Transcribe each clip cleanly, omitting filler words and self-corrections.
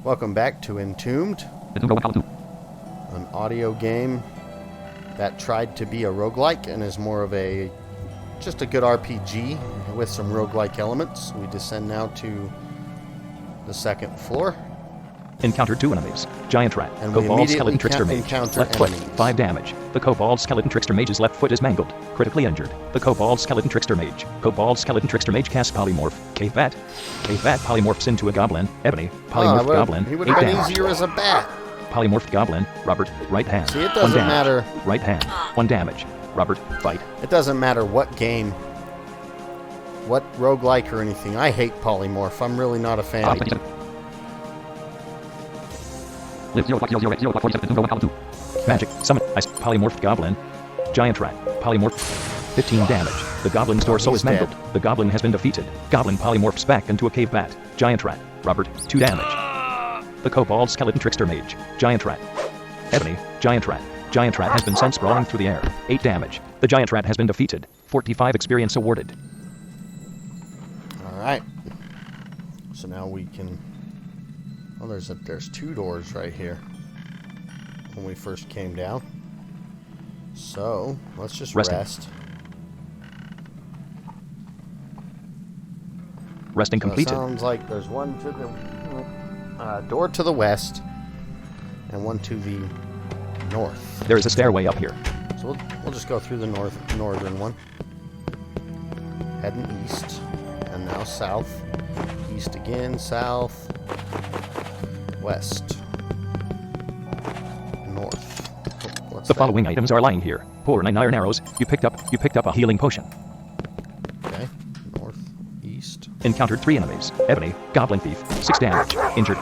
Welcome back to Entombed, an audio game that tried to be a roguelike and is more of just a good RPG with some roguelike elements. We descend now to the second floor. Encountered 2 enemies. Giant rat. And we Kobold skeleton immediately trickster mage. encounter Left foot. enemies. 5 damage. The kobold skeleton trickster mage's left foot is mangled. Critically injured. The kobold skeleton trickster mage. Kobold skeleton trickster mage casts polymorph. Cave bat. Cave bat polymorphs into a goblin. Ebony. Polymorphed goblin. He would 8 have been damage. easier as a bat. Polymorphed goblin. Robert. Right hand. See, it 1 doesn't damage. matter. Right hand. 1 damage. Robert. Fight. It doesn't matter what game, what roguelike or anything. I hate polymorph. I'm really not a fan. Magic. Summon. Ice. Polymorphed goblin. Giant rat. Polymorph. 15 damage. The goblin's torso he's is mangled. dead. The goblin has been defeated. Goblin polymorphs back into a cave bat. Giant rat. Robert. 2 damage. The kobold skeleton trickster mage. Giant rat. Ebony. Giant rat. Giant rat has been sent sprawling through the air. 8 damage. The giant rat has been defeated. 45 experience awarded. Alright. So now we can... Oh, there's 2 doors right here when we first came down. So, let's just rest. Resting So it completed. sounds like there's one to the door to the west and one to the north. There is a stairway up here. So we'll just go through the northern one. Heading east. And now south. East again, south. West. North. What's The that? following items are lying here. Pour 9 iron arrows. You picked up a healing potion. Okay. North. East. Encountered 3 enemies. Ebony. Goblin thief. 6 damage. Injured.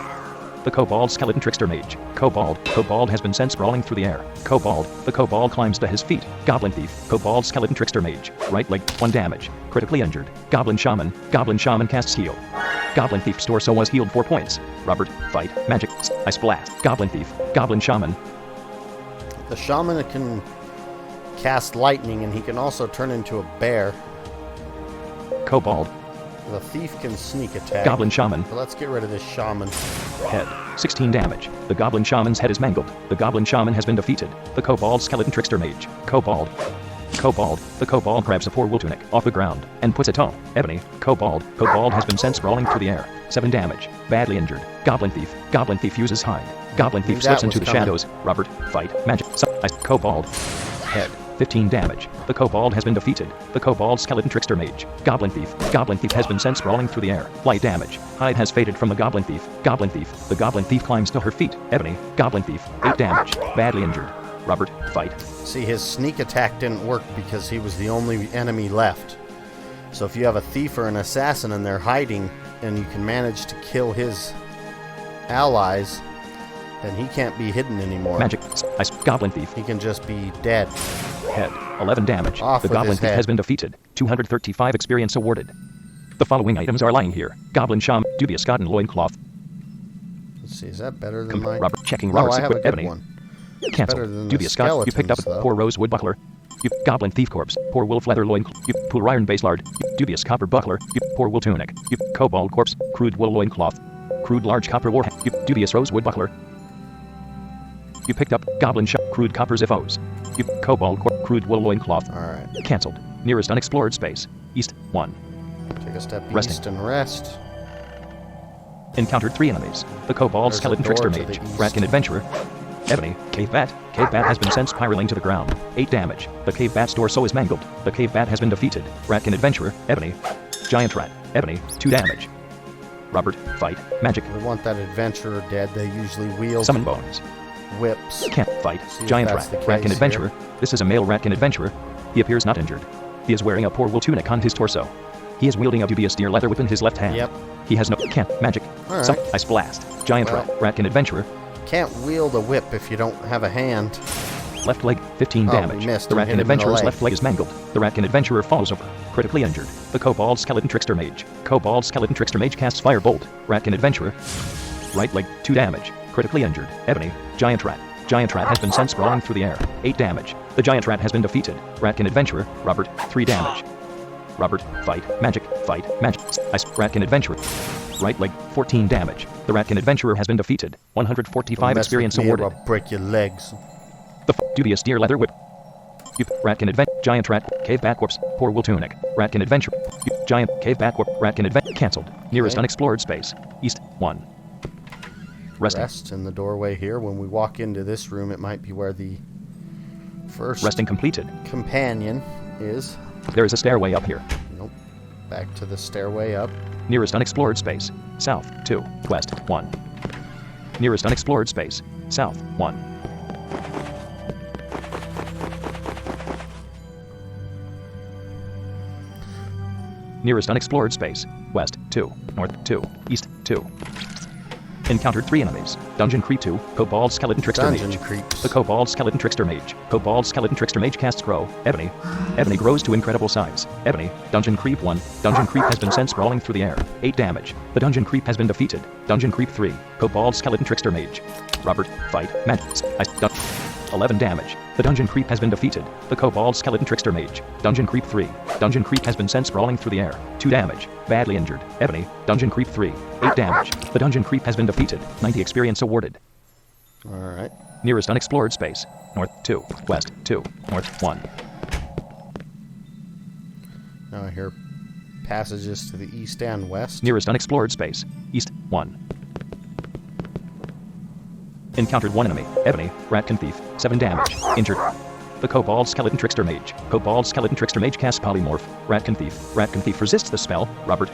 The kobold skeleton trickster mage. Kobold has been sent sprawling through the air. The kobold climbs to his feet. Goblin thief. Kobold skeleton trickster mage. Right leg. 1 damage. Critically injured. Goblin shaman casts heal. Goblin thief's torso was healed 4 points. Robert. Fight. Magic. Ice blast. Goblin thief. Goblin shaman. The shaman can cast lightning, and he can also turn into a bear. Kobold. The thief can sneak attack. Goblin shaman. So let's get rid of this shaman. Head. 16 damage. The goblin shaman's head is mangled. The goblin shaman has been defeated. The kobold skeleton trickster mage. Kobold. The kobold grabs a poor wool tunic off the ground and puts it on. Ebony. Kobold has been sent sprawling through the air. 7 damage. Badly injured. Goblin thief uses hind. Goblin thief That slips was into the coming. shadows. Robert. Fight. Magic. Kobold. Head. 15 damage. The kobold has been defeated. The kobold skeleton trickster mage. Goblin thief has been sent sprawling through the air. Light damage. Hide has faded from the goblin thief. The goblin thief climbs to her feet. Ebony. Goblin thief. 8 damage. Badly injured. Robert. Fight. See, his sneak attack didn't work because he was the only enemy left. So if you have a thief or an assassin and they're hiding, and you can manage to kill his allies, then he can't be hidden anymore. Magic. Ice. Goblin thief. He can just be dead. Head. 11 damage. Off The with goblin his thief head. has been defeated. 235 experience awarded. The following items are lying here. Goblin shaman. Dubious cotton loincloth. Let's see, is that better than mine? Robert. Checking No, Robert's I have a good Ebony. one. better than Cancelled. the Dubious Scott. You picked up skeletons, though. poor rosewood buckler. You goblin thief corpse. Poor wolf leather loin. You poor iron base lard. You dubious copper buckler. You poor wool tunic. You kobold corpse. Crude wool loin cloth. Crude large copper war. You dubious rosewood buckler. You picked up goblin crude copper ziphos. You kobold crude wool loin cloth. Alright. Cancelled. Nearest unexplored space. East 1. Take a step Resting. east and rest. Encountered 3 enemies. The kobold There's a skeleton door trickster to the mage. east. Ratkin adventurer. Ebony. Cave bat. Cave bat has been sent spiraling to the ground. 8 damage. The cave bat's torso is mangled. The cave bat has been defeated. Ratkin adventurer. Ebony. Giant rat. Ebony. 2 damage. Robert. Fight. Magic. We want that adventurer dead. They usually wield Summon bones. whips. Can't fight. See if Giant that's rat. the Ratkin case adventurer. here. This is a male Ratkin adventurer. He appears not injured. He is wearing a poor wool tunic on his torso. He is wielding a dubious deer leather whip in his left hand. Yep. He has no can't magic. Alright. Some ice blast. Giant Well. rat. Ratkin adventurer. Can't wield a whip if you don't have a hand. Left leg, 15 Oh, damage. we missed The him, hit Ratkin him in the adventurer's leg. left leg is mangled. The Ratkin adventurer falls over, critically injured. The kobold skeleton trickster mage. Kobold skeleton trickster mage casts firebolt. Ratkin adventurer. Right leg, 2 damage. Critically injured. Ebony. Giant rat. Giant rat has been sent sprawling through the air. 8 damage. The giant rat has been defeated. Ratkin adventurer. Robert. 3 damage. Robert. Fight. Magic. Fight. Magic. Ice. Ratkin adventurer. Right leg, 14 damage. The Ratkin adventurer has been defeated. 145 experience awarded. I'll break your legs. The dubious deer leather whip. Ratkin advent, giant rat, cave bat corpse, poor wool tunic. Ratkin adventure. Giant cave bat corpse, Ratkin advent, cancelled. Nearest unexplored space. East, 1. Rest in the doorway here. When we walk into this room, it might be where the first resting completed companion is. There is a stairway up here. Nope. Back to the stairway up. Nearest unexplored space. South, 2. West, 1. Nearest unexplored space. South, 1. Nearest unexplored space. West, 2. North, 2. East, 2. Encountered 3 enemies. Dungeon Creep 2. Kobold Skeleton Trickster Mage. Creeps. The Kobold Skeleton Trickster Mage. Kobold Skeleton Trickster Mage casts Grow. Ebony. Ebony grows to incredible size. Ebony. Dungeon Creep 1. Dungeon Creep has been sent sprawling through the air. 8 damage. The Dungeon Creep has been defeated. Dungeon Creep 3. Kobold Skeleton Trickster Mage. Robert. Fight. Magic. 11 damage. The Dungeon Creep has been defeated. The Kobold Skeleton Trickster Mage. Dungeon Creep 3. Dungeon Creep has been sent sprawling through the air. 2 damage. Badly injured. Ebony. Dungeon Creep 3. 8 damage. The Dungeon Creep has been defeated. 90 experience awarded. Alright. Nearest unexplored space. North, 2. West, 2. North, 1. Now I hear passages to the east and west. Nearest unexplored space. East, 1. Encountered 1 enemy. Ebony. Ratkin Thief. 7 damage. Injured. The Kobold Skeleton Trickster Mage. Kobold Skeleton Trickster Mage casts Polymorph. Ratkin Thief. Ratkin Thief resists the spell. Robert.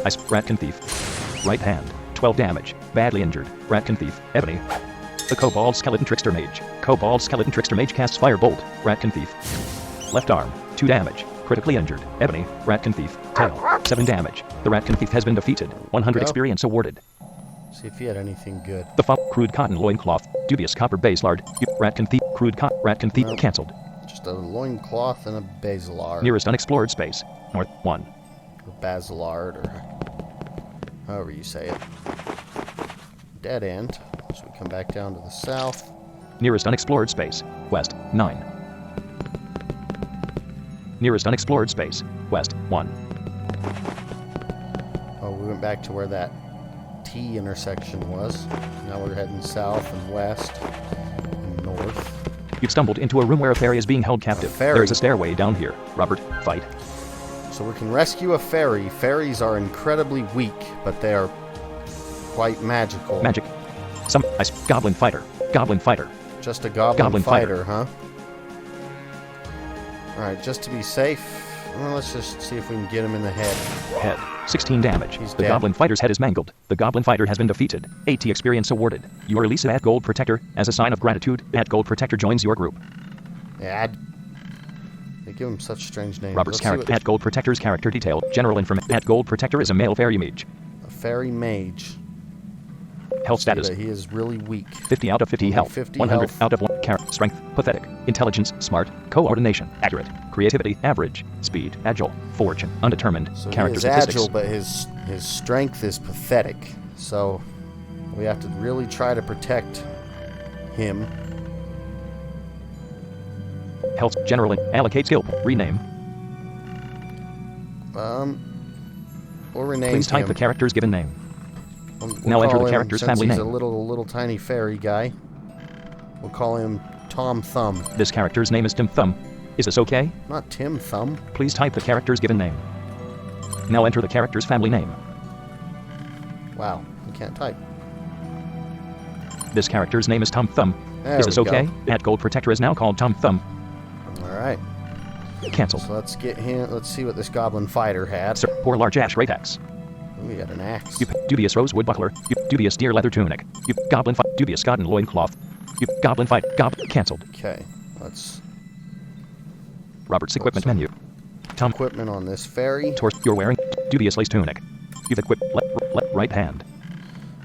Ice. Ratkin Thief. Right hand. 12 damage. Badly injured. Ratkin Thief. Ebony. The Kobold Skeleton Trickster Mage. Kobold Skeleton Trickster Mage casts Firebolt. Ratkin Thief. Left arm. 2 damage. Critically injured. Ebony. Ratkin Thief. Tail. 7 damage. The Ratkin Thief has been defeated. 100 experience awarded. See if he had anything good. The crude cotton loincloth. Dubious copper base lard. Ratkin Thief. Crude Ratkin Thief cancelled. Just a loincloth and a basilard. Nearest unexplored space. North, 1. Or basilard, or however you say it. Dead end. So we come back down to the south. Nearest unexplored space. West, 9. Nearest unexplored space. West, 1. Oh, we went back to where that T intersection was. Now we're heading south and west and north. You've stumbled into a room where a fairy is being held captive. There is a stairway down here. Robert, fight. So we can rescue a fairy. Fairies are incredibly weak, but they are quite magical. Magic. Goblin fighter. Goblin fighter. Just a goblin fighter, huh? Alright, just to be safe, well, let's just see if we can get him in the head. Head. 16 damage. He's the dead. Goblin fighter's head is mangled. The Goblin fighter has been defeated. 80 experience awarded. You are released at Gold Protector. As a sign of gratitude, at Gold Protector joins your group. Yeah, they give him such strange names. Robert's character. At Gold Protector's character detail. General information. At Gold Protector is a male fairy mage. A fairy mage. Health status. He is really weak. 50 out of 50 health. 50 100 health. out of 1. Strength. Pathetic. Intelligence. Smart. Coordination. Accurate. Creativity. Average. Speed. Agile. Fortune. Undetermined. So Character he is statistics. agile, but his strength is pathetic. So we have to really try to protect him. Health. General. Allocate skill. Rename. We'll rename Please type him. the character's given name. We'll Now enter call the him, character's since family he's name. a little tiny fairy guy. We'll call him Tom Thumb. This character's name is Tim Thumb. Is this okay? Not Tim Thumb. Please type the character's given name. Now enter the character's family name. Wow, you can't type. This character's name is Tom Thumb. There Is this we go. okay? At Gold Protector is now called Tom Thumb. Alright, Cancelled. so let's get him. Let's see what this goblin fighter had. Sir, poor large ash right axe. Ooh, we got an axe. Dubious rosewood buckler. Dubious deer leather tunic. Goblin fight. Dubious cotton loincloth. Goblin fight. Cancelled. Okay, let's Robert's equipment menu. Tom equipment on this fairy. torso. You're wearing dubious lace tunic. You've equipped right hand.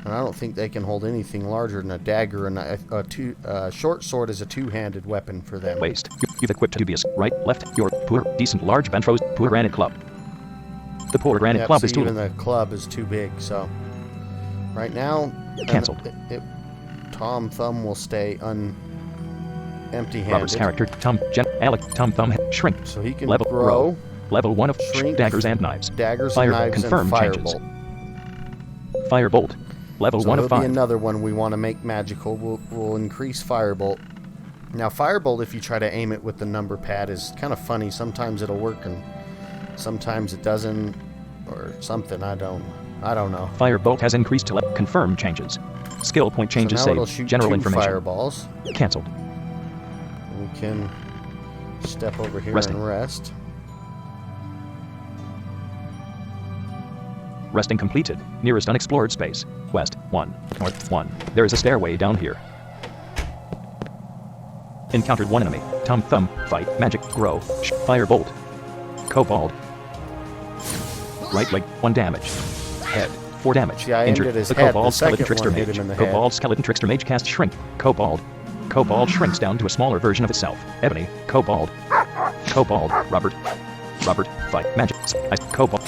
And I don't think they can hold anything larger than a dagger, and a short sword is a two-handed weapon for them. Waist. You've equipped dubious right, left. Your poor, decent, large Benfro's poor granite club. The poor granite Yep, club see, is too. even the club is too big, so right now Cancelled. Tom Thumb will stay empty-handed. Robert's character Tom Thumb shrink. So he can Level grow Level 1 of shrink, daggers and knives. daggers Fire and knives confirm and changes. firebolt. Firebolt. Level So 1 of it'll be 5. another one we want to make magical. We'll increase Firebolt. Now, Firebolt, if you try to aim it with the number pad, is kind of funny. Sometimes it'll work and sometimes it doesn't, or something. I don't know. Firebolt has increased to confirm changes. Skill point changes So now it'll saved. shoot General 2 information. fireballs. Cancelled. We can step over here Resting. and rest. Resting completed. Nearest unexplored space. West 1. North 1. There is a stairway down here. Encountered 1 enemy. Tom Thumb. Fight. Magic. Grow. Firebolt. Kobold. Right leg. 1 damage. Head. 4 damage. See, I aimed Injured. at his The head. Kobold The Skeleton second Trickster one hit Mage. him in the head. Kobold Skeleton Trickster Mage cast Shrink. Kobold. Kobold shrinks down to a smaller version of itself. Ebony. Kobold. Kobold. Robert. Robert. Fight. Magic. Ice. Kobold.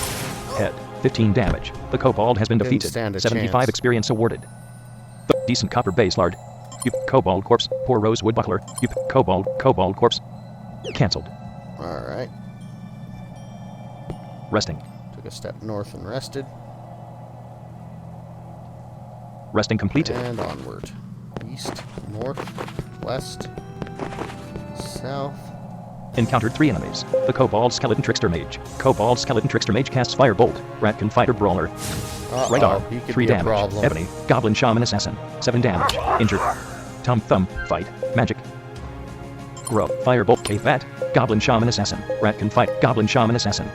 Head. 15 damage. The Kobold has been Didn't defeated. stand a 75 chance. experience awarded. The decent copper base lard. You Kobold corpse. Poor rosewood buckler. You Kobold corpse. Cancelled. Alright. Resting. Took a step north and rested. Resting completed. And onward. East, north, west, south. Encountered 3 enemies. The Kobold Skeleton Trickster Mage. Kobold Skeleton Trickster Mage casts Firebolt. Ratkin Fighter Brawler. Right arm. He could 3 be a damage. problem. Ebony. Goblin Shaman Assassin. 7 damage. Injured. Tom Thumb. Fight. Magic. Grow. Firebolt. Cave Bat. Goblin Shaman Assassin. Ratkin Fight. Goblin Shaman Assassin.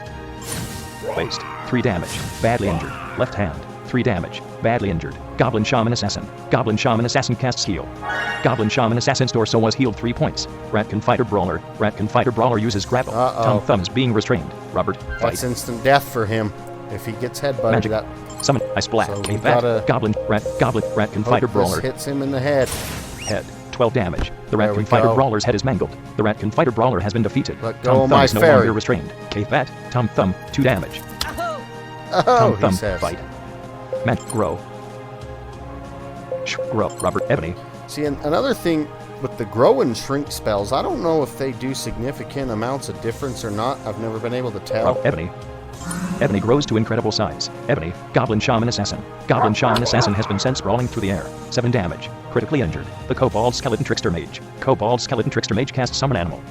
Waste. 3 damage. Badly injured. Left hand. 3 damage. Badly injured. Goblin Shaman Assassin. Goblin Shaman Assassin casts heal. Goblin Shaman Assassin's torso was healed 3 points. Ratkin Fighter Brawler. Ratkin Fighter Brawler uses grapple. Tom Thumb is being restrained. Robert. Fight. That's instant death for him. If he gets headbutted, Magic. that Summon. Ice Black. So we Cave Bat. gotta Goblin. Ratkin Fighter hope Brawler. this hits him in the head. Head. 12 damage. The There we Ratkin Fighter go. Brawler's head is mangled. The Ratkin Fighter Brawler has been defeated. Let go Tom of Thumb my is no fairy. longer restrained. Cave Bat. Tom Thumb. 2 damage. Oh, Tom he Thumb. says. Fight. Magic. Grow. Grow. Robert. Ebony. See, and another thing with the grow and shrink spells, I don't know if they do significant amounts of difference or not. I've never been able to tell. Ebony. Ebony grows to incredible size. Ebony. Goblin Shaman Assassin. Goblin Shaman Assassin has been sent sprawling through the air. 7 damage. Critically injured. The Kobold Skeleton Trickster Mage. Kobold Skeleton Trickster Mage casts Summon Animal.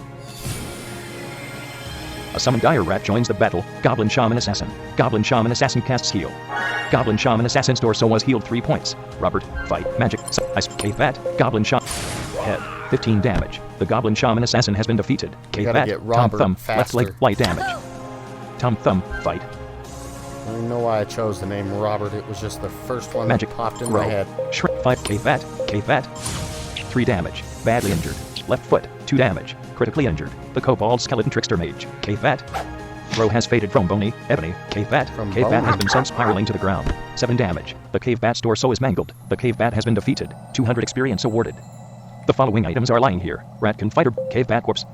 A summoned dire rat joins the battle. Goblin Shaman Assassin. Goblin Shaman Assassin casts heal. Goblin Shaman Assassin's torso was healed 3 points. Robert. Fight. Magic. Ice. Cave Bat. Goblin Shaman. Head. 15 damage. The Goblin Shaman Assassin has been defeated. Cave gotta Bat. get Tom Robert Thumb. Left faster. leg. Light damage. Tom Thumb. Fight. I don't know why I chose the name Robert. It was just the first one Magic. that popped in Grow. my head. Shrink. Fight. Cave Bat. Cave Bat. 3 damage. Badly injured. Left foot. 2 damage. Critically injured. The Kobold Skeleton Trickster Mage. Cave Bat. Throw has faded from Bony. Ebony. Cave Bat. From Cave Bat Bony. has been sent spiraling to the ground. 7 damage. The Cave Bat's torso is mangled. The Cave Bat has been defeated. 200 experience awarded. The following items are lying here. Ratkin Fighter. Cave Bat Corpse.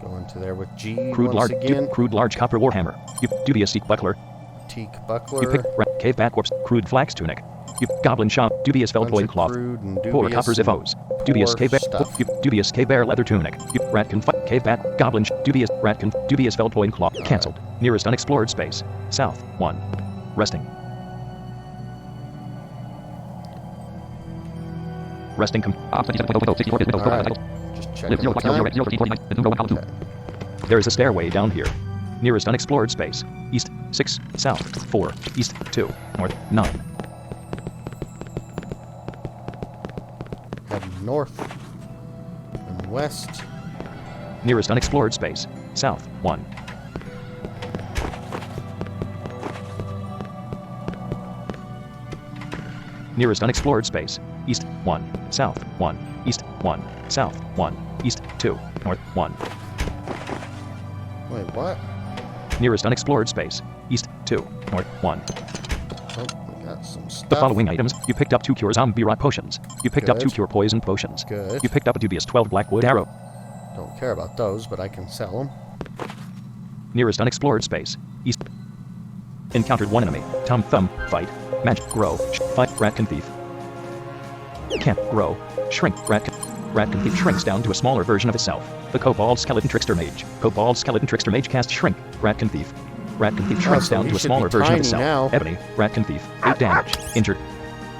Go into there with G Crude once large. again. Crude large copper warhammer. Dubious Seek Buckler. Teak You buckler. pick Cave Bat Corpse. Crude flax tunic. You Goblin Shop. Dubious felt bunch of cloth. crude and Poor dubious copper and ziffos. Dubious poor cave bear. stuff. Dubious cave bear leather tunic. Ratkin fight. Cave bat. Goblin. Dubious ratkin. Dubious felt cloth. Cancelled. Nearest unexplored space. South. 1. Resting. Resting. Alright. Just checking the time. Okay. There is a stairway down here. Nearest unexplored space. East 6. South 4. East 2. North 9. Heading north and west. Nearest unexplored space. South 1. Nearest unexplored space. East 1. South 1. East 1. South 1. East 2. North 1. Wait, what? Nearest unexplored space. East 2. North 1. Oh, we got some stuff. The following items. You picked up 2 cure zombie rot potions. You picked up 2 Good. cure poison potions. Good. You picked up a dubious 12 blackwood arrow. Don't care about those, but I can sell them. Nearest unexplored space. East. Encountered 1 enemy. Tom Thumb. Fight. Magic. Grow. Fight. Ratkin Thief. Can't grow. Shrink. Ratkin Thief shrinks down to a smaller version of itself. The Kobold Skeleton Trickster Mage. Kobold Skeleton Trickster Mage casts Shrink. Ratkin Thief. Ratkin Thief shrinks so down he to a should smaller be version of tiny itself. now. Ebony, Ratkin Thief, 8 damage. Injured.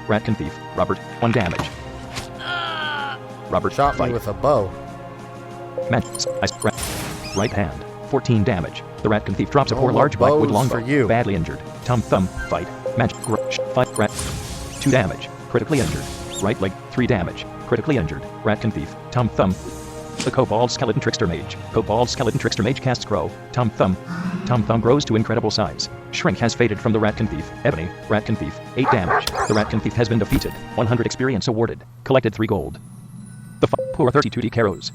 Ratkin Thief, Robert, 1 damage. Robert, Shot me fight. with a bow. Right hand, 14 damage. The Ratkin Thief drops a No poor more large blackwood bows longbow. for you. Badly injured. Thumb, fight. Magic, fight, rat. 2 damage. Critically injured. Right leg, 3 damage. Critically injured. Ratkin Thief, thumb. The Kobold Skeleton Trickster Mage. Kobold Skeleton Trickster Mage casts Grow. Thumb grows to incredible size. Shrink has faded from the Ratkin Thief. Ebony, Ratkin Thief, 8 damage. The Ratkin Thief has been defeated. 100 experience awarded. Collected 3 gold. The poor 32 teak arrows.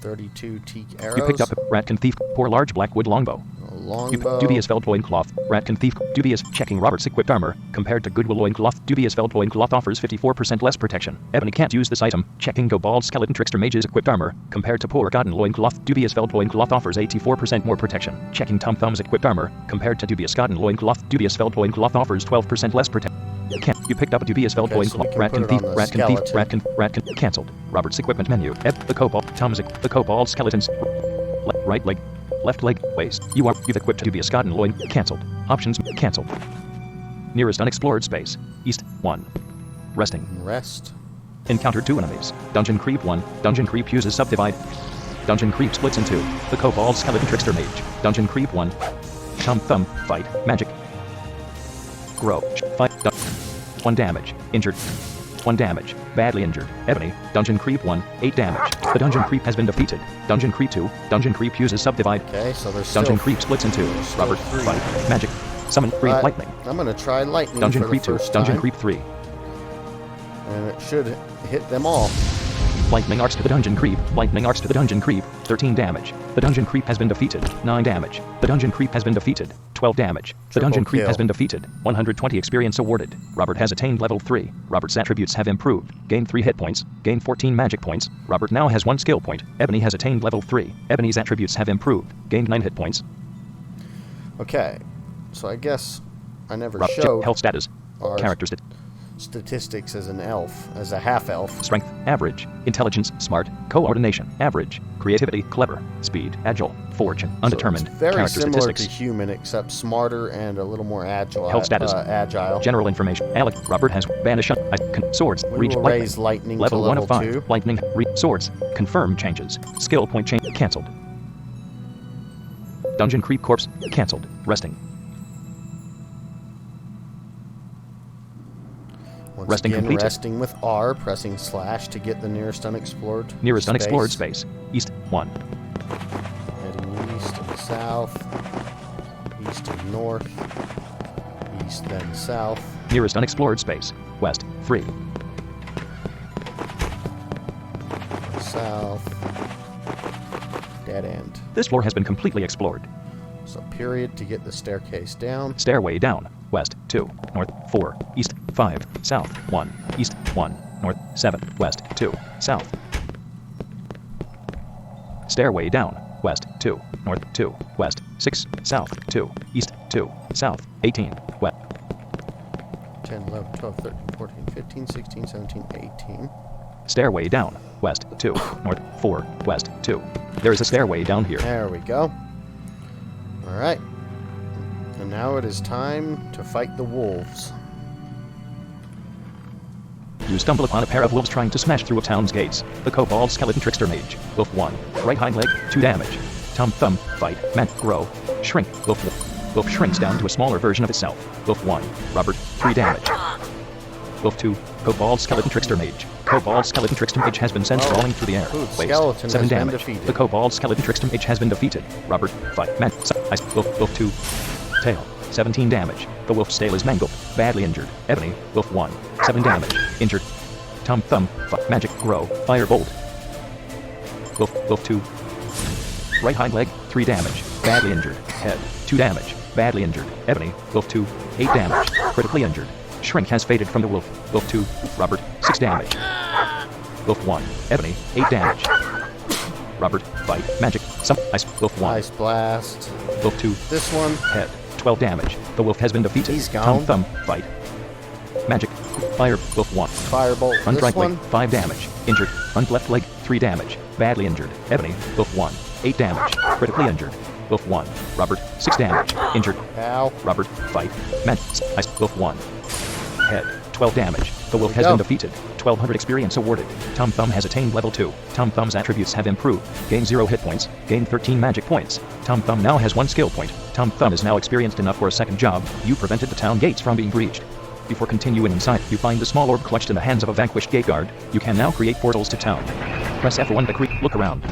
32 teak arrows. You picked up Ratkin Thief, poor large blackwood longbow. A longbow. Dubious felt loincloth. Ratkin Thief, dubious. Checking Robert's equipped armor. Compared to Goodwill loincloth, dubious felt loincloth offers 54% less protection. Ebony can't use this item. Checking Kobold Skeleton Trickster Mage's equipped armor. Compared to poor cotton loincloth, dubious felt loincloth offers 84% more protection. Checking Thumb's equipped armor. Compared to dubious cotton loincloth, dubious felt loincloth offers 12% less protection. You picked up a dubious felt loincloth. Ratkin Thief, Ratkin, cancelled. Robert's equipment menu. The Kobold Skeletons. Right leg. Left leg, waist. You've equipped dubious cotton loin. Cancelled. Options, cancelled. Nearest unexplored space. East, 1. Resting. Rest. Encountered 2 enemies. Dungeon Creep 1. Dungeon Creep uses Subdivide. Dungeon Creep splits in 2. The Kobold Skeleton Trickster Mage. Dungeon Creep 1. Thumb, fight, magic. Grow, fight, 1 damage. Injured. 1 damage. Badly injured. Ebony. Dungeon Creep 1. 8 damage. The Dungeon Creep has been defeated. Dungeon Creep 2. Dungeon Creep uses Subdivide. Okay, so there's Dungeon still Creep splits in 2. Robert, 3. fight, magic. Summon, lightning. I'm gonna try lightning Dungeon for Creep the 2. first Dungeon time, Creep 3. and it should hit them all. Lightning arcs to the Dungeon Creep. Lightning arcs to the Dungeon Creep. 13 damage. The Dungeon Creep has been defeated. 9 damage. The Dungeon Creep has been defeated. 12 damage. The Dungeon Creep has been defeated. 120 experience awarded. Robert has attained level 3. Robert's attributes have improved. Gained 3 hit points. Gained 14 magic points. Robert now has 1 skill point. Ebony has attained level 3. Ebony's attributes have improved. Gained 9 hit points. Okay, so I guess I never Robert, showed health status. our Characters. statistics as an elf, as a half-elf. Strength, average. Intelligence, smart. Coordination, average. Creativity, clever. Speed, agile. Fortune, undetermined. So it's very Character similar statistics. to human, except smarter and a little more agile. Health status. Agile. General information. Alec, Robert has banish swords. We Reach will lightning. raise lightning Level to 1 level of 5. 2. Lightning. Swords. Confirm changes. Skill point change. Cancelled. Dungeon Creep Corpse. Cancelled. Resting. Once Resting again, completed. resting with R, pressing slash to get the nearest unexplored Unexplored space. East 1. Heading east and south, east and north, east then south. Nearest unexplored space. West 3. South. Dead end. This floor has been completely explored. So period to get the staircase down. Stairway down. West 2. North 4. East 5. South 1. East 1. North 7. West 2. South. Stairway down. West 2. North 2. West 6. South 2. East 2. South 18. West. 10, 11, 12, 13, 14, 15, 16, 17, 18. Stairway down. West 2. North 4. West 2. There is a stairway down here. There we go. Alright. And now it is time to fight the wolves. You stumble upon a pair of wolves trying to smash through a town's gates. The Kobold Skeleton Trickster Mage. Wolf 1. Right hind leg, 2 damage. Thumb, fight, grow, shrink. Wolf shrinks down to a smaller version of itself. Wolf 1. Robert, 3 damage. Wolf 2. Kobold Skeleton Trickster Mage. Kobold Skeleton Trickster Mage has been sent sprawling through the air. Skeleton 7 has been damage. defeated. The Kobold Skeleton Trickster Mage has been defeated. Robert, fight, Wolf 2. Tail, 17 damage. The wolf's tail is mangled, badly injured. Ebony, Wolf 1. 7 damage. Injured. Thumb, magic, grow, firebolt. Wolf 2. Right hind leg, 3 damage. Badly injured. Head, 2 damage. Badly injured. Ebony, Wolf 2. 8 damage. Critically injured. Shrink has faded from the wolf. Wolf 2. Robert, 6 damage. Wolf 1. Ebony, 8 damage. Robert, fight, magic, ice. Wolf 1. Ice blast. Wolf 2. This one. Head, 12 damage. The wolf has been defeated. He's gone. Thumb, fight. Magic, fire, wolf 1. Firebolt. Front This right one. leg, 5 damage. Injured. Front left leg, 3 damage. Badly injured. Ebony, wolf 1. 8 damage. Critically injured. Wolf 1. Robert, 6 damage. Injured. Ow. Robert, fight. Match. Ice. Wolf 1. Head, 12 damage. The wolf has Go. been defeated. 1200 experience awarded. Tom Thumb has attained level 2. Tom Thumb's attributes have improved. Gain 0 hit points. Gain 13 magic points. Tom Thumb now has 1 skill point. Tom Thumb is now experienced enough for a second job. You prevented the town gates from being breached. Before continuing inside, you find the small orb clutched in the hands of a vanquished gate guard. You can now create portals to town. Press F1 to look around.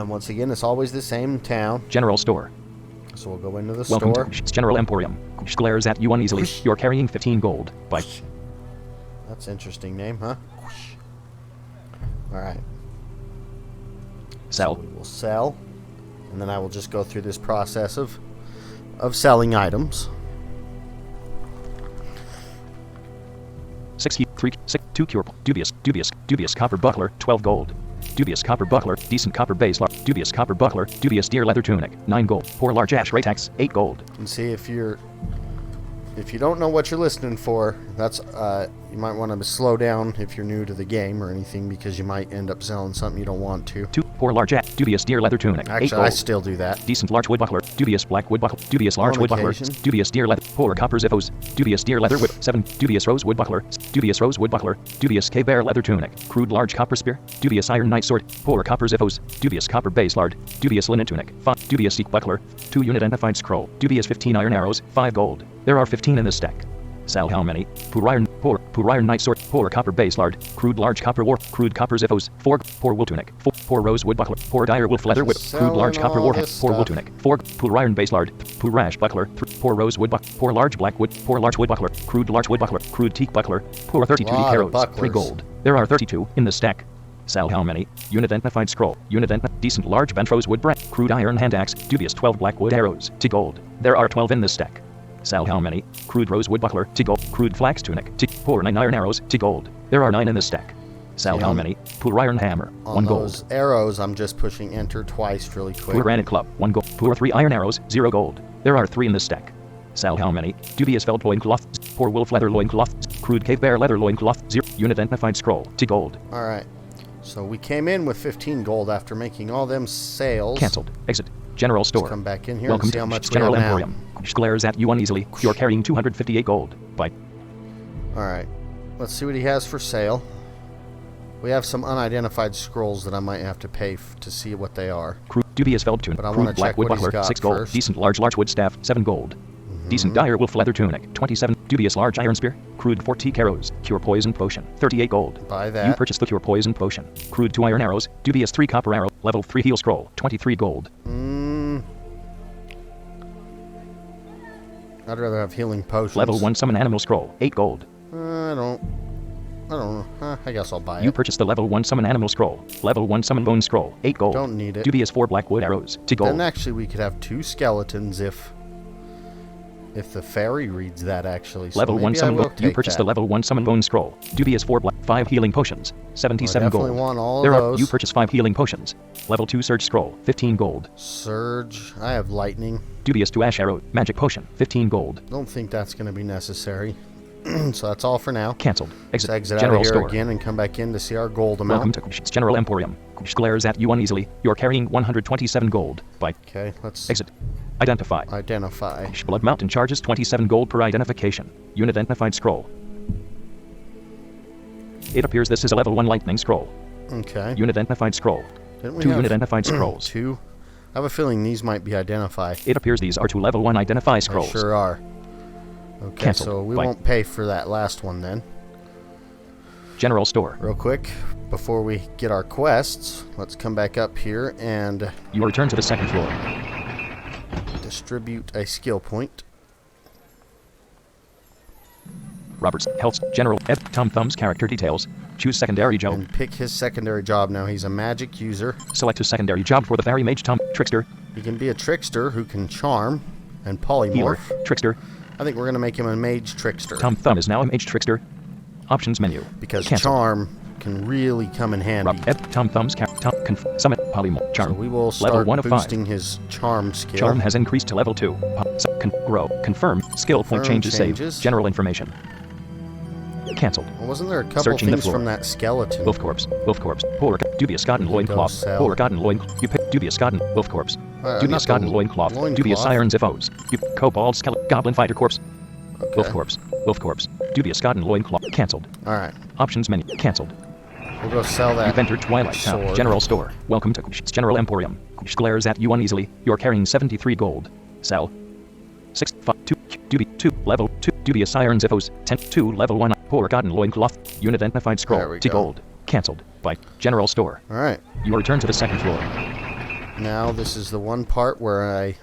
Once again, it's always the same town. General store. So we'll go into the Welcome store. to General Emporium. Glares at you uneasily. You're carrying 15 gold. Bye. That's an interesting name, huh? Alright. Sell. We will sell. And then I will just go through this process of selling items. 6 2 cure. Dubious copper buckler, 12 gold. Dubious copper buckler, decent copper base, dubious copper buckler, dubious deer leather tunic, 9 gold. Poor large ash rate axe, 8 gold. And see if you don't know what you're listening for, that's you might want to slow down if you're new to the game or anything, because you might end up selling something you don't want to. 2 poor large axe, dubious deer leather tunic, 8 Actually, gold. I still do that. Decent large wood buckler, dubious black wood buckler, dubious large On wood buckler, occasion. dubious deer leather, poor copper zippos, dubious deer leather whip, 7 dubious rose wood buckler, dubious rose wood buckler, dubious K-bear leather tunic, crude large copper spear, dubious iron knight sword, poor copper zippos, dubious copper base lard, dubious linen tunic, 5 dubious seek buckler, 2 unidentified scroll, dubious 15 iron arrows, 5 gold. There are 15 in this stack. Sal how many? Poor iron knight sword, poor copper base lard, crude large copper warp, crude copper zippos, 4 poor wool tunic, 4 poor rose wood buckler, poor dire wolf leather whip, crude large copper warhead, poor wool tunic, 4 poor iron base lard, poor rash buckler, 3 poor rose wood buckler, poor large black wood, poor large wood buckler, crude teak buckler, poor 32 Lot of carots, 3 bucklers. gold. There are 32 in this stack. Sal how many? Unidentified scroll, decent large bent rose wood brand, crude iron hand axe, dubious 12 black wood arrows, 2 gold. There are 12 in this stack. Sal how many? Crude rose wood buckler, 2 gold. Crude flax tunic, 2 poor 9 iron arrows, 2 gold. There are 9 in this stack. Sal how many? Poor iron hammer, 1 On gold. those arrows, I'm just pushing enter twice really quick. Poor granite club, 1 gold. Poor 3 iron arrows, 0 gold. There are 3 in this stack. Sal how many? Dubious felt loincloth, poor wolf leather loincloth, crude cave bear leather loincloth, 0 unidentified scroll, 2 gold. Alright. So we came in with 15 gold after making all them sales. Cancelled. Exit. General store. Let's come back in here Welcome and see to how much General we have Emporium. now. Glares at you uneasily. You're carrying 258 gold. Bye. Alright. Let's see what he has for sale. We have some unidentified scrolls that I might have to pay to see what they are. Crude dubious felt tunic, But I wanna crude black check wood what he's buckler, got 6 gold. first. Decent large wood staff, 7 gold. Decent dire wolf leather tunic, 27. Dubious large iron spear, crude 40 arrows, cure poison potion, 38 gold. Buy that. You purchased the cure poison potion. Crude 2 iron arrows, dubious 3 copper arrow, level 3 heal scroll, 23 gold. I'd rather have healing potions. Level 1 summon animal scroll, 8 gold. I don't know. I guess I'll buy You it. purchased the level 1 summon animal scroll. Level 1 summon bone scroll, 8 gold. Don't need it. Dubious 4 black wood arrows, 2 gold. Then actually we could have 2 skeletons if the fairy reads that actually. So Level 1 maybe I summon will bone. You take purchased that. the level 1 summon bone scroll. Dubious 4 black 5 healing potions, 77 I definitely gold. want all of There are those. you purchased 5 healing potions. Level 2 surge scroll, 15 gold. Surge. I have lightning. Dubious 2 ash arrow, magic potion, 15 gold. Don't think that's going to be necessary. So that's all for now. Cancelled. Exit. Let's exit out General of here store. again and come back in to see our gold amount. Welcome to General Emporium. Glares at you uneasily. You're carrying 127 gold. Bye. Okay, let's Exit. Identify. identify. Blood Mountain charges 27 gold per identification. Unidentified scroll. It appears this is a level 1 lightning scroll. Okay. Unidentified scroll. Didn't we 2 have unidentified scrolls. 2? I have a feeling these might be identify. It appears these are 2 level 1 identify They scrolls. sure are. Okay, Cancelled. so we Bye. won't pay for that last one then. General store. Real quick, before we get our quests, let's come back up here and You return to the second floor. distribute a skill point. Robert's Health General Ed Tom Thumb's character details. Choose secondary job. And pick his secondary job now. He's a magic user. Select a secondary job for the fairy mage Tom Trickster. He can be a trickster who can charm and Healer. polymorph. Trickster. I think we're going to make him a mage trickster. Tom Thumb is now a mage trickster. Options menu. Because Cancel. charm can really come in handy. Tom Thumb's Summit Polymorph Charm. So we will level start 1 of 5. boosting his charm skill. Charm has increased to level 2. Grow. Confirm. Skill point Confirm changes changes. saved. General information. Cancelled. Well, wasn't there a couple Searching the things floor. from that skeleton? Wolf corpse. Wolf corpse. Poor dubious cotton We can go loincloth. sell. Poor cotton loin. You pick Dubious Godden, Wolf Corpse. I Dubious get the Godden, Loincloth. loincloth. Dubious Sirens, Ifos. Kobold, Skeleton, Goblin Fighter Corpse. Okay. Wolf Corpse. Wolf Corpse. Dubious Godden, Loincloth. Cancelled. Alright. Options menu. Cancelled. We'll go sell that. You've entered Twilight Town. sword. General Store. Welcome to Kush's General Emporium. Kush glares at you uneasily. You're carrying 73 gold. Sell. 6, 5, 2, Dubious 2, level 2, Dubious Sirens Ifos, 10, 2, level 1, Poor Godden Loincloth, Unit Identified There we Scroll, T go. gold. Cancelled. By General Store. Alright. You return to the second floor. Now this is the one part where I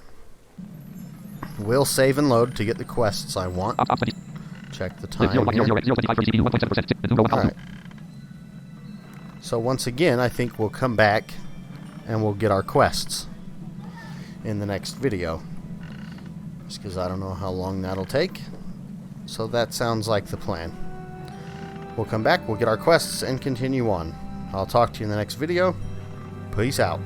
will save and load to get the quests I want. Check the time here. Alright. So once again, I think we'll come back and we'll get our quests in the next video. Just because I don't know how long that'll take. So that sounds like the plan. We'll come back, we'll get our quests, and continue on. I'll talk to you in the next video. Peace out.